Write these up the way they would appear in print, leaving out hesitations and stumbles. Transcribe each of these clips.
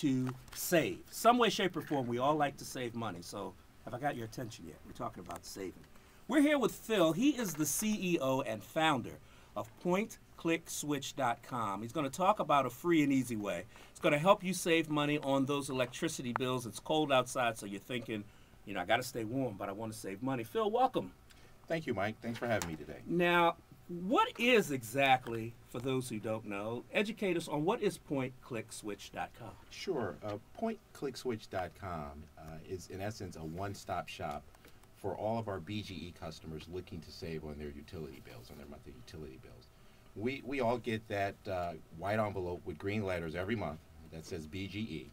to save. Some way, shape, or form, we all like to save money. So have I got your attention yet? We're talking about saving. We're here with Phil. He is the CEO and founder of PointClickSwitch.com. He's going to talk about a free and easy way. It's going to help you save money on those electricity bills. It's cold outside, so you're thinking, you know, I got to stay warm, but I want to save money. Phil, welcome. Thank you, Mike. Thanks for having me today. Now, what is exactly, for those who don't know, educate us on what is PointClickSwitch.com? Sure. PointClickSwitch.com is, in essence, a one-stop shop for all of our BGE customers looking to save on their utility bills, on their monthly utility bills. We all get that white envelope with green letters every month that says BGE.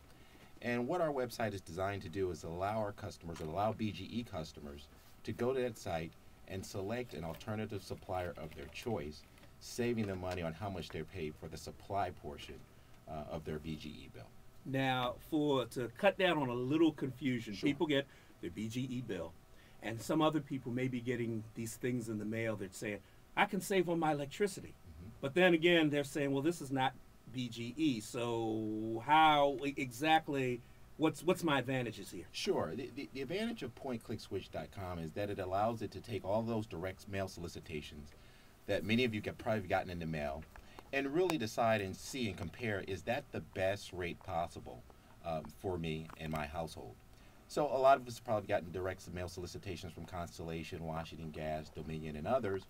And what our website is designed to do is allow our customers, or allow BGE customers, to go to that site and select an alternative supplier of their choice, saving them money on how much they're paid for the supply portion of their BGE bill. Now, to cut down on a little confusion, Sure. people get their BGE bill, and some other people may be getting these things in the mail that say, I can save on my electricity. But then again, they're saying, well, this is not BGE, so how exactly, what's my advantages here? Sure. The advantage of PointClickSwitch.com is that it allows it to take all those direct mail solicitations that many of you have probably gotten in the mail and really decide and see and compare, is that the best rate possible for me and my household? So a lot of us have probably gotten direct mail solicitations from Cancellation, Washington Gas, Dominion, and others.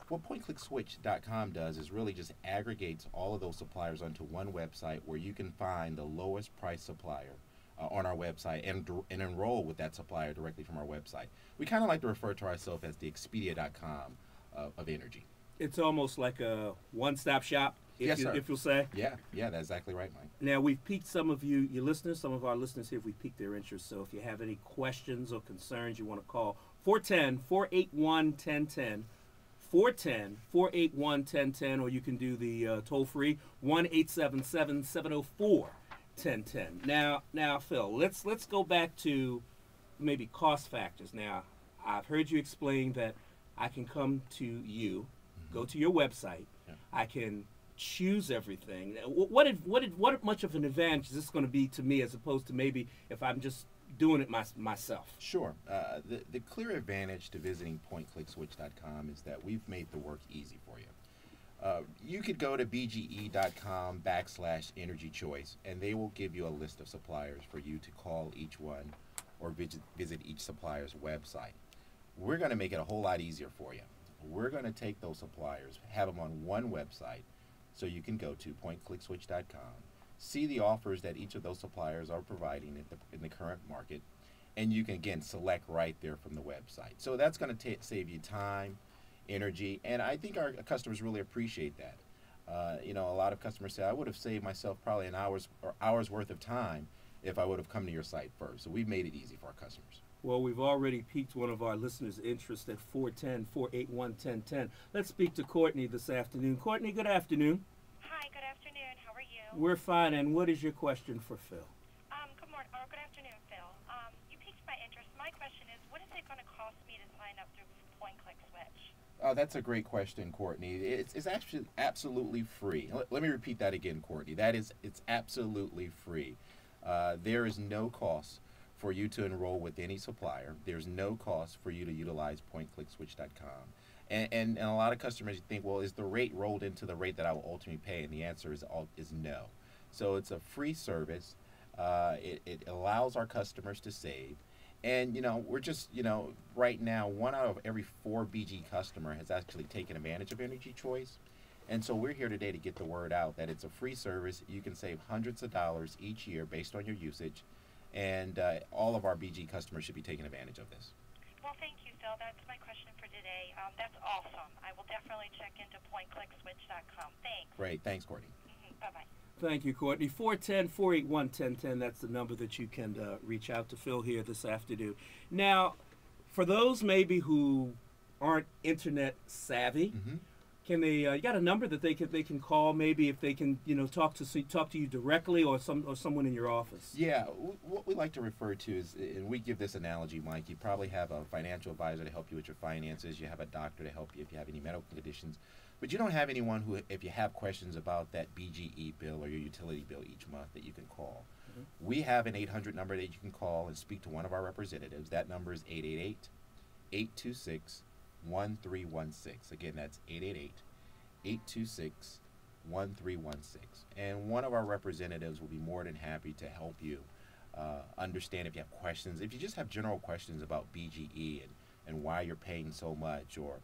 What PointClickSwitch.com does is really just aggregates all of those suppliers onto one website where you can find the lowest price supplier on our website and enroll with that supplier directly from our website. We kind of like to refer to ourselves as the Expedia.com of energy. It's almost like a one-stop shop, Yes, sir. if you'll say. Yeah, that's exactly right, Mike. Now, we've piqued some of you, your listeners, some of our listeners here, we've piqued their interest. So if you have any questions or concerns, you want to call 410-481-1010, 410-481-1010, or you can do the toll-free 1-877-704-1010. Now, Phil, let's go back to maybe cost factors. Now, I've heard you explain that I can come to you, go to your website, I can choose everything. What much of an advantage is this going to be to me as opposed to maybe if I'm just doing it myself? Sure. The clear advantage to visiting PointClickSwitch.com is that we've made the work easy for you. You could go to bge.com/energy choice, and they will give you a list of suppliers for you to call each one or visit each supplier's website. We're going to make it a whole lot easier for you. We're going to take those suppliers, have them on one website, so you can go to PointClickSwitch.com, see the offers that each of those suppliers are providing in the current market, and you can, again, select right there from the website. So that's going to save you time, energy, and I think our customers really appreciate that. You know, a lot of customers say, I would have saved myself probably an hour's worth of time if I would have come to your site first. So we've made it easy for our customers. Well, we've already piqued one of our listeners' interest at 410-481-1010. Let's speak to Courtney this afternoon. Courtney, good afternoon. Hi, good afternoon. How are you? We're fine, and what is your question for Phil? Good morning, or good afternoon, Phil. You piqued my interest. My question is, what is it going to cost me to sign up through PointClickSwitch? That's a great question, Courtney. It's actually absolutely free. Let me repeat that again, Courtney. It's absolutely free. There is no cost for you to enroll with any supplier. There's no cost for you to utilize PointClickSwitch.com. And a lot of customers think, well, is the rate rolled into the rate that I will ultimately pay? And the answer is no. So it's a free service. It allows our customers to save. And, you know, we're just, you know, right now, 1 out of every 4 BG customer has actually taken advantage of Energy Choice. And so we're here today to get the word out that it's a free service. You can save hundreds of dollars each year based on your usage. And all of our BG customers should be taking advantage of this. Well, thank you, Phil. That's my question for today. That's awesome. I will definitely check into PointClickSwitch.com. Thanks. Great. Thanks, Courtney. Bye-bye. Thank you, Courtney. 410-481-1010. That's the number that you can reach out to Phil here this afternoon. Now, for those maybe who aren't internet savvy, can they? You got a number that they can call maybe if they can, you know, talk to you directly or someone in your office. Yeah, what we like to refer to is, and we give this analogy, Mike. You probably have a financial advisor to help you with your finances. You have a doctor to help you if you have any medical conditions, but you don't have anyone who, if you have questions about that BGE bill or your utility bill each month, that you can call. we have an 800 number that you can call and speak to one of our representatives. That number is 888-826-1316. Again, that's 888-826-1316. And one of our representatives will be more than happy to help you understand if you have questions. If you just have general questions about BGE and why you're paying so much, or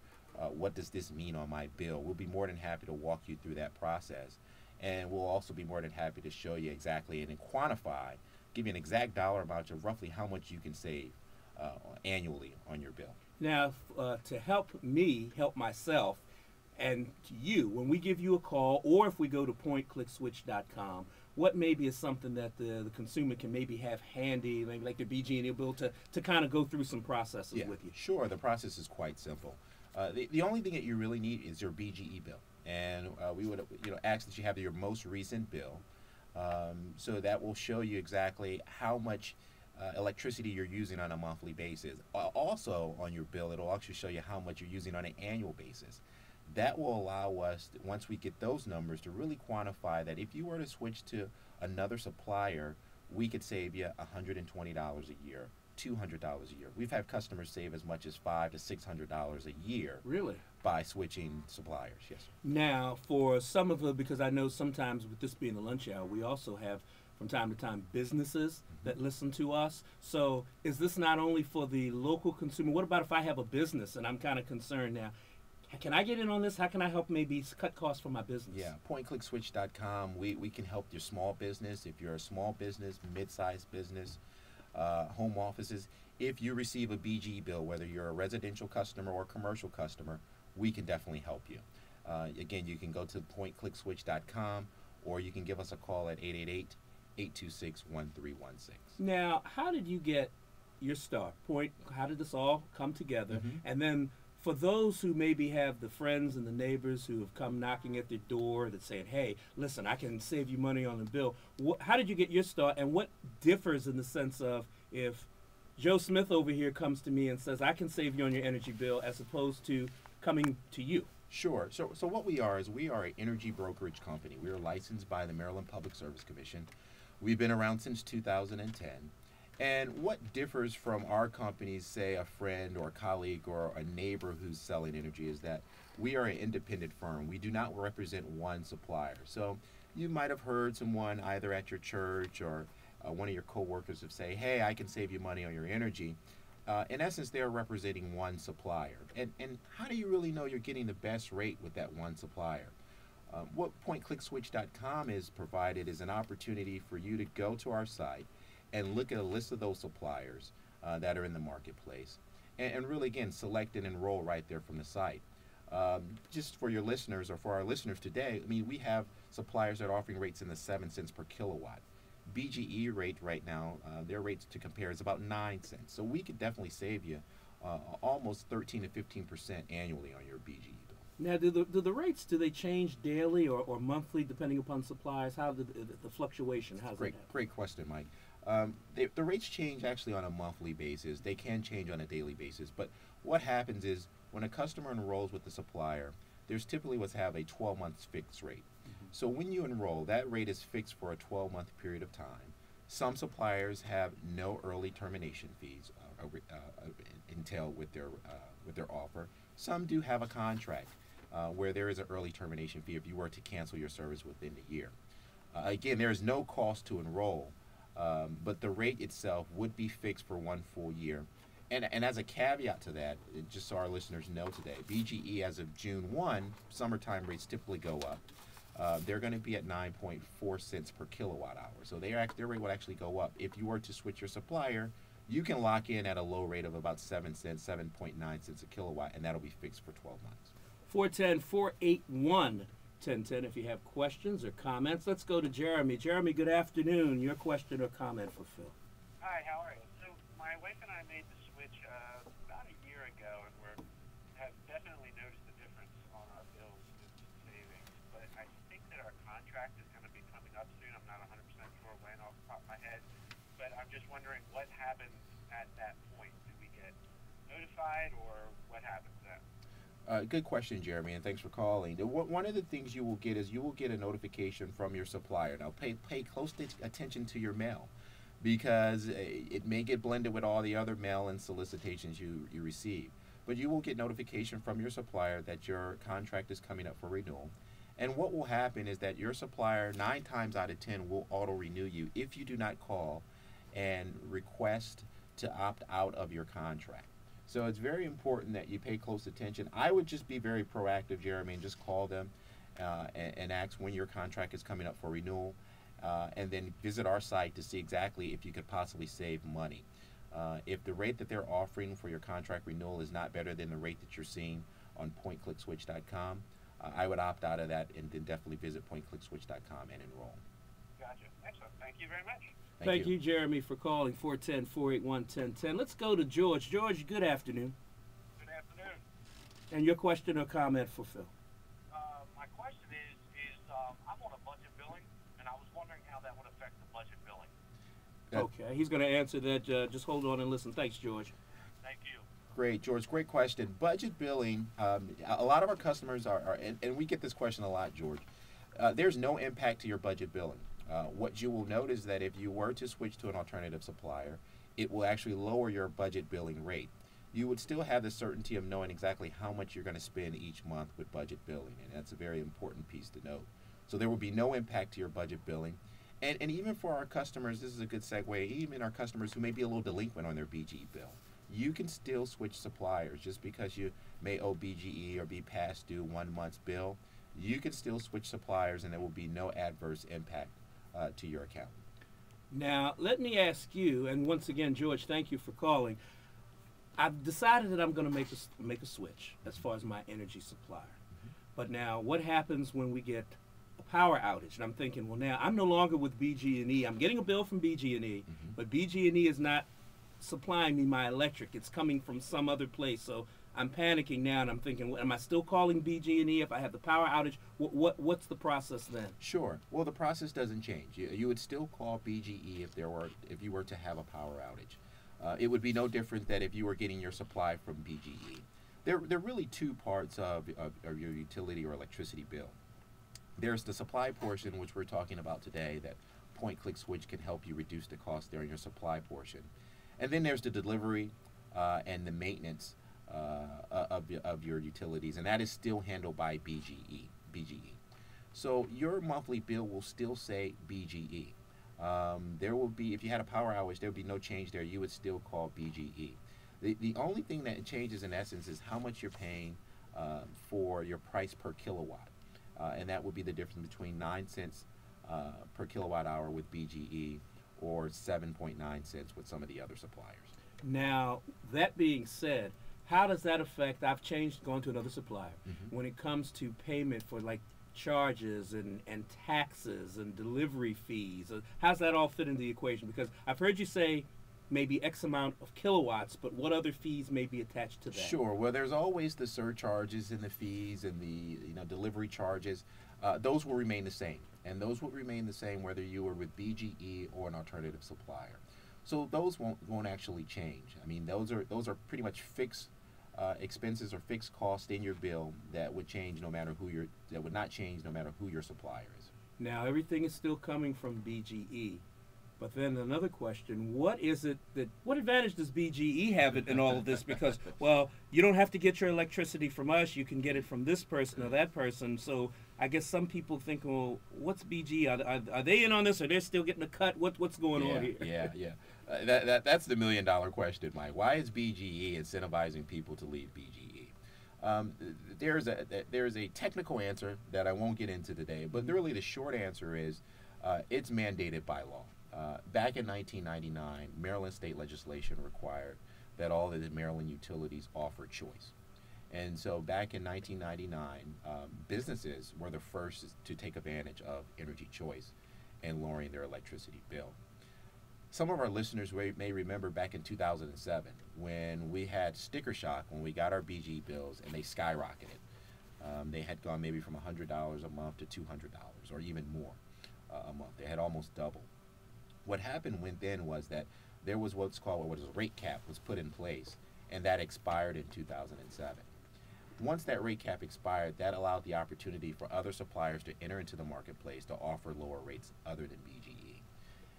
what does this mean on my bill, we'll be more than happy to walk you through that process. And we'll also be more than happy to show you exactly and quantify, give you an exact dollar amount of roughly how much you can save annually on your bill. Now, to help me help myself and to you, when we give you a call or if we go to pointclickswitch.com, what maybe is something that the consumer can maybe have handy, maybe like the BGE, and they'll be able to kind of go through some processes with you? Sure, the process is quite simple. The only thing that you really need is your BGE bill. And we would ask that you have your most recent bill. So that will show you exactly how much electricity you're using on a monthly basis. Also on your bill, it'll actually show you how much you're using on an annual basis. That will allow us, once we get those numbers, to really quantify that if you were to switch to another supplier, we could save you $120 a year, $200 a year. We've had customers save as much as $500 to $600 a year. Really? By switching suppliers, yes. Now, for some of the, because I know sometimes with this being the lunch hour, we also have from time to time businesses that listen to us. So is this not only for the local consumer? What about if I have a business and I'm kind of concerned now? Can I get in on this? How can I help maybe cut costs for my business? Yeah, pointclickswitch.com. We can help your small business. If you're a small business, mid-sized business, home offices, if you receive a BGE bill, whether you're a residential customer or commercial customer, we can definitely help you. Again, you can go to pointclickswitch.com or you can give us a call at 888-826-1316. Now, how did you get your start? How did this all come together? And then for those who maybe have the friends and the neighbors who have come knocking at their door that saying, hey, listen, I can save you money on the bill. How did you get your start, and what differs in the sense of if Joe Smith over here comes to me and says, I can save you on your energy bill, as opposed to coming to you? Sure. So what we are is we are an energy brokerage company. We are licensed by the Maryland Public Service Commission. We've been around since 2010. And what differs from our companies, say a friend or a colleague or a neighbor who's selling energy, is that we are an independent firm. We do not represent one supplier. So you might have heard someone either at your church or one of your coworkers have say, hey, I can save you money on your energy. In essence, they're representing one supplier. And how do you really know you're getting the best rate with that one supplier? What pointclickswitch.com is provided is an opportunity for you to go to our site and look at a list of those suppliers that are in the marketplace, and really, again, select and enroll right there from the site. Just for your listeners, or for our listeners today, I mean, we have suppliers that are offering rates in the 7 cents per kilowatt. BGE rate right now, their rates to compare is about 9 cents. So we could definitely save you almost 13 to 15% annually on your BGE bill. Now, do the rates, do they change daily or monthly depending upon suppliers? How the fluctuation? How's that happen? Great question, Mike. The rates change actually on a monthly basis. They can change on a daily basis. But what happens is when a customer enrolls with the supplier, there's typically what's have a 12-month fixed rate. So when you enroll, that rate is fixed for a 12-month period of time. Some suppliers have no early termination fees entailed with their offer. Some do have a contract where there is an early termination fee if you were to cancel your service within the year. Again, there is no cost to enroll, but the rate itself would be fixed for 1 full year. And as a caveat to that, just so our listeners know today, BGE as of June 1, summertime rates typically go up. They're going to be at 9.4 cents per kilowatt hour. So their rate would actually go up. If you were to switch your supplier, you can lock in at a low rate of about 7 cents, 7.9 cents a kilowatt, and that'll be fixed for 12 months. 410-481-1010 if you have questions or comments. Let's go to Jeremy. Jeremy, good afternoon. Your question or comment for Phil. Hi, how are you? So my wife and I made the switch about a year ago, and have definitely noticed the difference on our bills and savings. But I think that our contract is going to be coming up soon. I'm not 100% sure when off the top of my head. But I'm just wondering what happens at that point. Do we get notified, or what happens then? Good question, Jeremy, and thanks for calling. One of the things you will get is you will get a notification from your supplier. Now, pay close attention to your mail, because it may get blended with all the other mail and solicitations you receive. But you will get notification from your supplier that your contract is coming up for renewal. And what will happen is that your supplier, 9 times out of 10, will auto-renew you if you do not call and request to opt out of your contract. So it's very important that you pay close attention. I would just be very proactive, Jeremy, and just call them and ask when your contract is coming up for renewal, and then visit our site to see exactly if you could possibly save money. If the rate that they're offering for your contract renewal is not better than the rate that you're seeing on pointclickswitch.com, I would opt out of that and then definitely visit pointclickswitch.com and enroll. Gotcha. Excellent. Thank you very much. Thank you, Jeremy, for calling 410-481-1010. Let's go to George. George, good afternoon. Good afternoon. And your question or comment for Phil? My question is I'm on a budget billing, and I was wondering how that would affect the budget billing. Okay, he's going to answer that. Just hold on and listen. Thanks, George. Thank you. Great, George. Great question. Budget billing, a lot of our customers are and we get this question a lot, George. There's no impact to your budget billing. What you will note is that if you were to switch to an alternative supplier, it will actually lower your budget billing rate. You would still have the certainty of knowing exactly how much you're going to spend each month with budget billing, and that's a very important piece to note. So there will be no impact to your budget billing. And even for our customers, this is a good segue, even our customers who may be a little delinquent on their BGE bill, you can still switch suppliers. Just because you may owe BGE or be past due 1 month's bill, you can still switch suppliers and there will be no adverse impact to your account. Now, let me ask you, and once again, George, thank you for calling. I've decided that I'm going to make a switch as far as my energy supplier. But now, what happens when we get a power outage? And I'm thinking, well, now I'm no longer with BGE. I'm getting a bill from BGE, but BGE is not supplying me my electric. It's coming from some other place. So I'm panicking now, and I'm thinking, well, am I still calling BGE if I have the power outage? What's the process then? Sure. Well, the process doesn't change. You would still call BGE if you were to have a power outage. It would be no different than if you were getting your supply from BGE. There are really 2 parts of your utility or electricity bill. There's the supply portion, which we're talking about today, that Point Click Switch can help you reduce the cost there in your supply portion. And then there's the delivery and the maintenance of your utilities, and that is still handled by BGE. So your monthly bill will still say BGE. There will be, if you had a power outage, there would be no change there. You would still call BGE. The only thing that changes in essence is how much you're paying for your price per kilowatt, and that would be the difference between 9 cents per kilowatt hour with BGE or 7.9 cents with some of the other suppliers. Now, that being said, how does that affect, I've gone to another supplier, when it comes to payment for like charges and taxes and delivery fees? How's that all fit into the equation? Because I've heard you say maybe X amount of kilowatts, but what other fees may be attached to that? Sure. Well, there's always the surcharges and the fees and the delivery charges. Those will remain the same, and those will remain the same whether you are with BGE or an alternative supplier. So those won't actually change. I mean, those are pretty much fixed expenses or fixed costs in your bill that would change no matter that would not change no matter who your supplier is. Now, everything is still coming from BGE. But then another question, what advantage does BGE have in all of this? Because, well, you don't have to get your electricity from us, you can get it from this person or that person. So I guess some people think, well, what's BGE? Are they in on this, or they're still getting a cut? What's going on here? Yeah. That's the $1 million question, Mike. Why is BGE incentivizing people to leave BGE? There's a technical answer that I won't get into today, but really the short answer is it's mandated by law. Back in 1999, Maryland state legislation required that all of the Maryland utilities offer choice. And so back in 1999, businesses were the first to take advantage of energy choice and lowering their electricity bill. Some of our listeners may remember back in 2007 when we had sticker shock when we got our BGE bills and they skyrocketed. They had gone maybe from $100 a month to $200 or even more a month. They had almost doubled. What happened then was that there was what was a rate cap was put in place, and that expired in 2007. Once that rate cap expired, that allowed the opportunity for other suppliers to enter into the marketplace to offer lower rates other than BGE.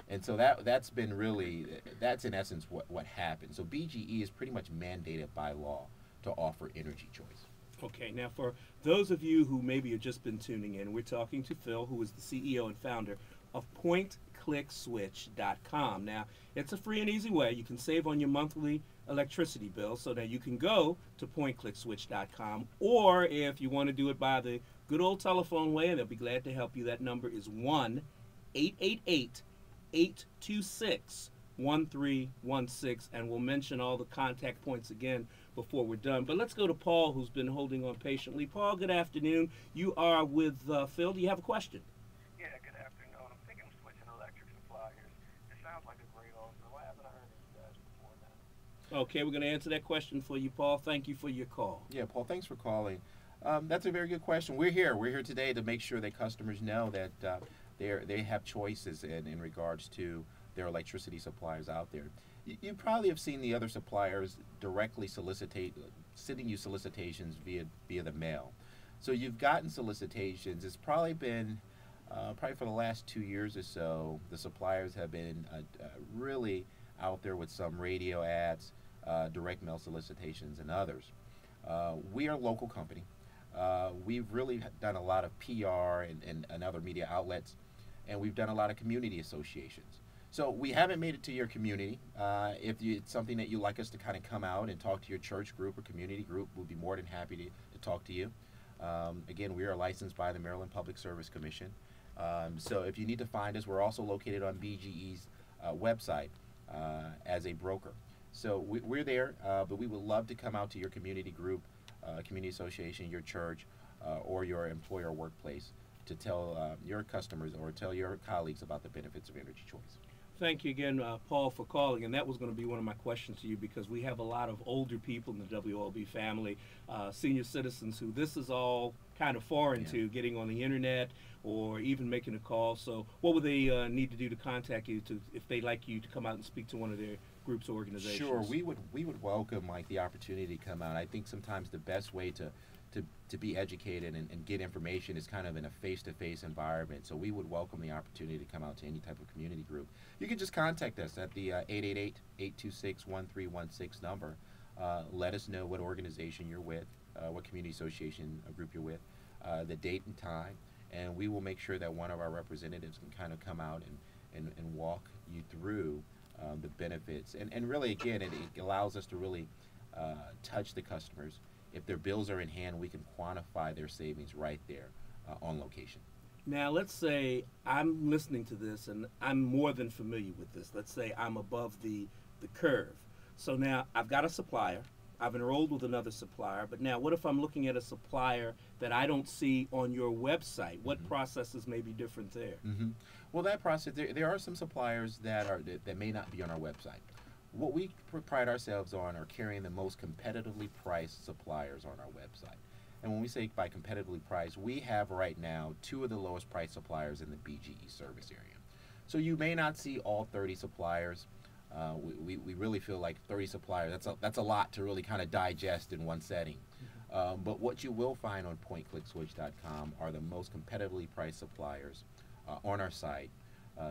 And so that's been really, that's in essence what happened. So BGE is pretty much mandated by law to offer energy choice. Okay, now for those of you who maybe have just been tuning in, we're talking to Phil, who is the CEO and founder of PointClickSwitch.com. Now, it's a free and easy way. You can save on your monthly electricity bill, so that you can go to PointClickSwitch.com, or if you want to do it by the good old telephone way, and they'll be glad to help you, that number is 1-888-826-1316, and we'll mention all the contact points again before we're done. But let's go to Paul, who's been holding on patiently. Paul, good afternoon. You are with Phil. Do you have a question? Yeah, good afternoon. I'm thinking of switching electric suppliers. It sounds like a great offer. Why haven't I heard of you guys before now? Okay, we're going to answer that question for you, Paul. Thank you for your call. Yeah, Paul, thanks for calling. That's a very good question. We're here today to make sure that customers know that they have choices in regards to their electricity suppliers out there. You probably have seen the other suppliers directly sending you solicitations via the mail. So you've gotten solicitations. It's probably been probably for the last 2 years or so, the suppliers have been really out there with some radio ads, direct mail solicitations, and others. We are a local company. We've really done a lot of PR and other media outlets, and we've done a lot of community associations. So we haven't made it to your community. If it's something that you'd like us to kind of come out and talk to your church group or community group, we'll be more than happy to talk to you. Again, we are licensed by the Maryland Public Service Commission. So if you need to find us, we're also located on BGE's website as a broker. So we're there, but we would love to come out to your community group, community association, your church, or your employer workplace to tell your customers or tell your colleagues about the benefits of energy choice. Thank you again, Paul, for calling. And that was going to be one of my questions to you, because we have a lot of older people in the WOLB family, senior citizens, who this is all kind of foreign to, getting on the internet or even making a call. So what would they need to do to contact you if they'd like you to come out and speak to one of their groups or organizations? Sure, we would welcome the opportunity to come out. I think sometimes the best way to be educated and get information is kind of in a face-to-face environment. So we would welcome the opportunity to come out to any type of community group. You can just contact us at the 888-826-1316 number. Let us know what organization you're with, what community association group you're with, the date and time, and we will make sure that one of our representatives can kind of come out and walk you through the benefits. And really, again, it allows us to really touch the customers. If their bills are in hand, we can quantify their savings right there on location. Now, let's say I'm listening to this and I'm more than familiar with this. Let's say I'm above the curve. So now I've got a supplier. I've enrolled with another supplier. But now what if I'm looking at a supplier that I don't see on your website? What processes may be different there? Well, that process, there are some suppliers that may not be on our website. What we pride ourselves on are carrying the most competitively priced suppliers on our website. And when we say by competitively priced, we have right now 2 of the lowest priced suppliers in the BGE service area. So you may not see all 30 suppliers. We really feel like 30 suppliers, that's a lot to really kind of digest in one setting. But what you will find on PointClickSwitch.com are the most competitively priced suppliers on our site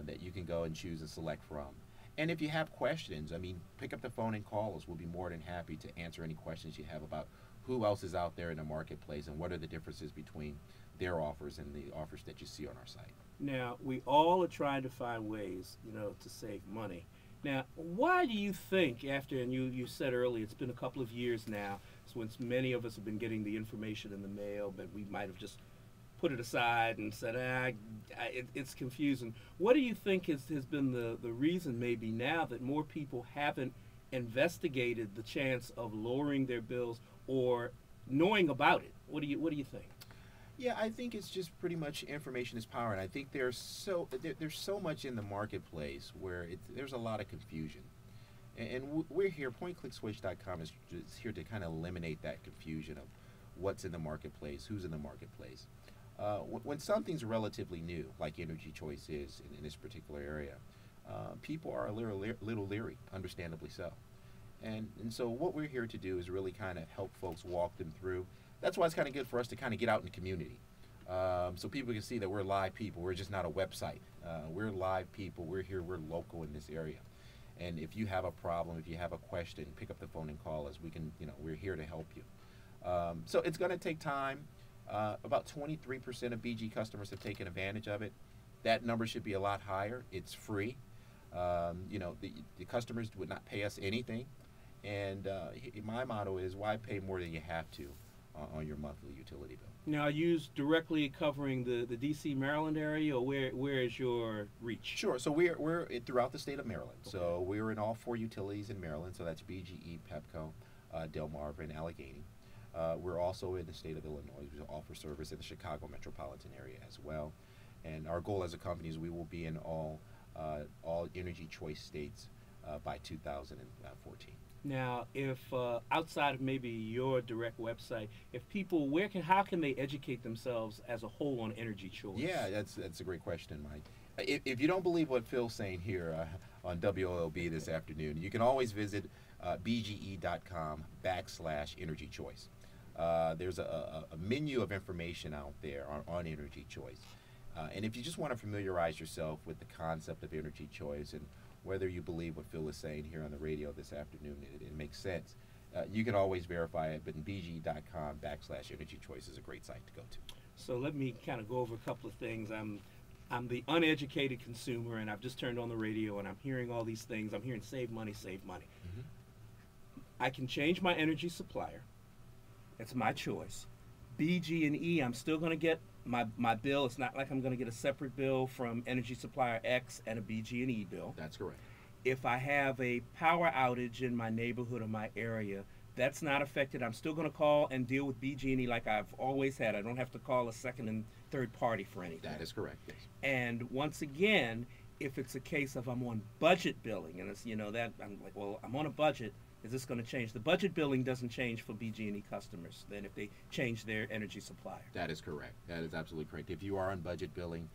that you can go and choose and select from. And if you have questions, I mean, pick up the phone and call us. We'll be more than happy to answer any questions you have about who else is out there in the marketplace and what are the differences between their offers and the offers that you see on our site. Now, we all are trying to find ways, to save money. Now, why do you think, and you said earlier, it's been a couple of years now, since many of us have been getting the information in the mail, but we might have just put it aside and said, it's confusing. What do you think has been the reason maybe now that more people haven't investigated the chance of lowering their bills or knowing about it? What do you think? Yeah, I think it's just pretty much information is power, and I think there's so much in the marketplace where there's a lot of confusion. And we're here, PointClickSwitch.com is here to kind of eliminate that confusion of what's in the marketplace, who's in the marketplace. When something's relatively new, like energy choice is in this particular area, people are a little leery, understandably so. And so what we're here to do is really kind of help folks walk them through, That's why it's kind of good for us to kind of get out in the community. So people can see that we're live people. We're just not a website. We're live people. We're here. We're local in this area. And if you have a problem, if you have a question, pick up the phone and call us. We can, we're here to help you. So it's going to take time. About 23% of BG customers have taken advantage of it. That number should be a lot higher. It's free. The customers would not pay us anything. And my motto is, why pay more than you have to on your monthly utility bill? Now, are you covering the D.C., Maryland area, or where is your reach? Sure. So we're throughout the state of Maryland. Okay. So we're in all 4 utilities in Maryland. So that's BGE, Pepco, Delmarva, and Allegheny. We're also in the state of Illinois. We offer service in the Chicago metropolitan area as well. And our goal as a company is we will be in all Energy Choice states by 2014. Now, if outside of maybe your direct website, if people, how can they educate themselves as a whole on Energy Choice? Yeah, that's a great question, Mike. If you don't believe what Phil's saying here on WOLB this afternoon, you can always visit bge.com/Energy Choice. There's a menu of information out there on Energy Choice. And if you just want to familiarize yourself with the concept of Energy Choice and whether you believe what Phil is saying here on the radio this afternoon, it makes sense. You can always verify it, but bge.com/Energy Choice is a great site to go to. So let me kind of go over a couple of things. I'm the uneducated consumer, and I've just turned on the radio, and I'm hearing all these things. I'm hearing save money, save money. Mm-hmm. I can change my energy supplier. It's my choice. BG&E, I'm still going to get my bill. It's not like I'm going to get a separate bill from energy supplier X and a BG&E bill. That's correct. If I have a power outage in my neighborhood or my area, that's not affected. I'm still going to call and deal with BG&E like I've always had. I don't have to call a second and third party for anything. That is correct, yes. And once again, if it's a case of I'm on budget billing, and it's, that I'm like, well, I'm on a budget, is this going to change? The budget billing doesn't change for BG&E customers then if they change their energy supplier. That is correct. That is absolutely correct. If you are on budget billing,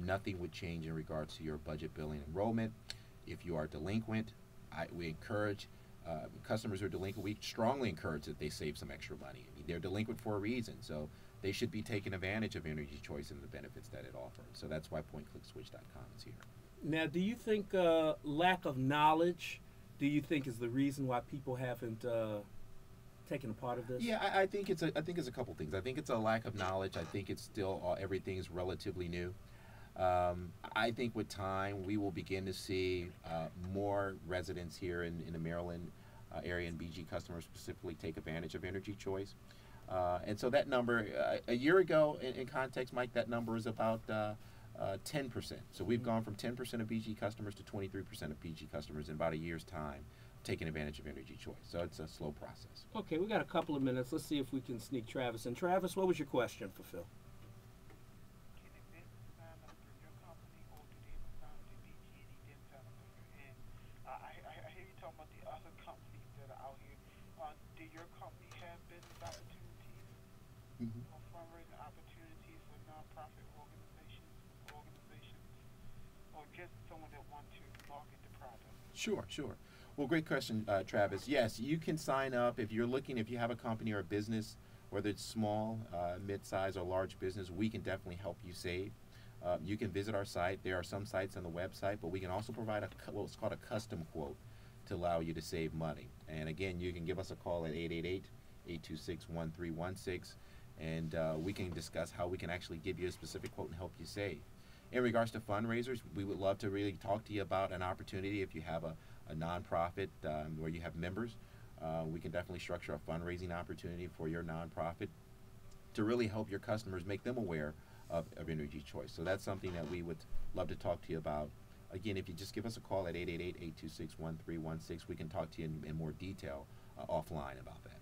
nothing would change in regards to your budget billing enrollment. If you are delinquent, we encourage customers who are delinquent, we strongly encourage that they save some extra money. I mean, they're delinquent for a reason, so they should be taking advantage of Energy Choice and the benefits that it offers. So that's why PointClickSwitch.com is here. Now, do you think lack of knowledge, do you think is the reason why people haven't taken a part of this? Yeah, I think it's a couple things. I think it's a lack of knowledge. I think it's still everything is relatively new. I think with time we will begin to see more residents here in the Maryland area and BG customers specifically take advantage of Energy Choice. And so that number, a year ago in context, Mike, that number is about 10%. So we've gone from 10% of BG customers to 23% of BG customers in about a year's time taking advantage of Energy Choice. So it's a slow process. Okay, we got a couple of minutes. Let's see if we can sneak Travis in. Travis, what was your question for Phil? Can a business sign up through your company, or do they sign up to BG&E then sign up on your end? I hear you talking about the other companies that are out here. Do your company have business opportunities or fundraising opportunities for nonprofit organizations, or just someone that wants to market the product? Sure. Well, great question, Travis. Yes, you can sign up if you have a company or a business, whether it's small, mid-size, or large business, we can definitely help you save. You can visit our site. There are some sites on the website, but we can also provide what's called a custom quote to allow you to save money. And again, you can give us a call at 888-826-1316, and we can discuss how we can actually give you a specific quote and help you save. In regards to fundraisers, we would love to really talk to you about an opportunity. If you have a nonprofit where you have members, we can definitely structure a fundraising opportunity for your nonprofit to really help your customers, make them aware of Energy Choice. So that's something that we would love to talk to you about. Again, if you just give us a call at 888-826-1316, we can talk to you in more detail offline about that.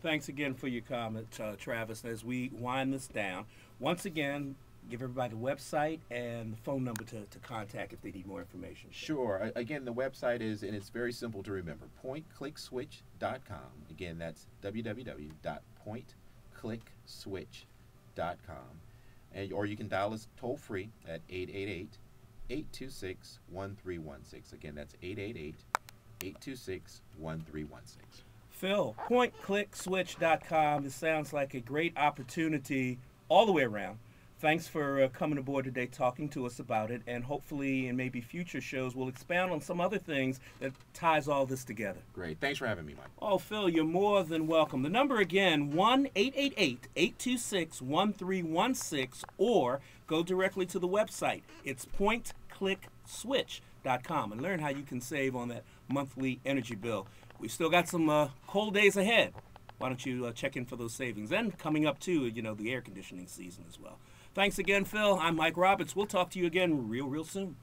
Thanks again for your comment, Travis. As we wind this down, once again, give everybody the website and the phone number to contact if they need more information. Sure. Again, the website is, and it's very simple to remember, PointClickSwitch.com. Again, that's www.PointClickSwitch.com. Or you can dial us toll free at 888-826-1316. Again, that's 888-826-1316. Phil, pointclickswitch.com. This sounds like a great opportunity all the way around. Thanks for coming aboard today, talking to us about it, and hopefully in maybe future shows we'll expound on some other things that ties all this together. Great. Thanks for having me, Mike. Oh, Phil, you're more than welcome. The number again, 1-888-826-1316, or go directly to the website. It's pointclickswitch.com, and learn how you can save on that monthly energy bill. We've still got some cold days ahead. Why don't you check in for those savings? And coming up, too, the air conditioning season as well. Thanks again, Phil. I'm Mike Roberts. We'll talk to you again real soon.